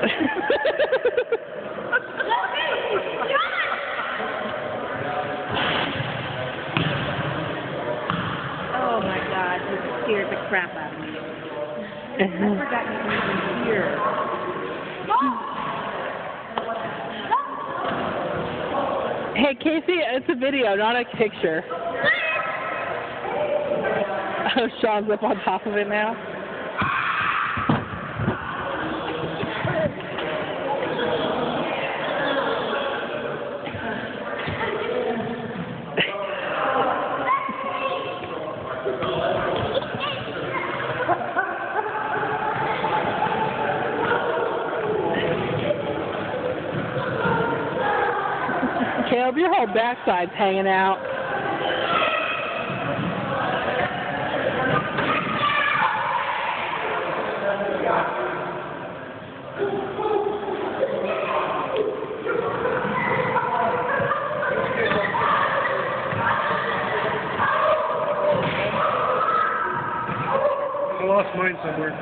Oh my God, you scared the crap out of me. I forgot you were even here. Hey, Casey, it's a video, not a picture. Oh, Sean's up on top of it now. Caleb, your whole backside's hanging out. I lost mine somewhere.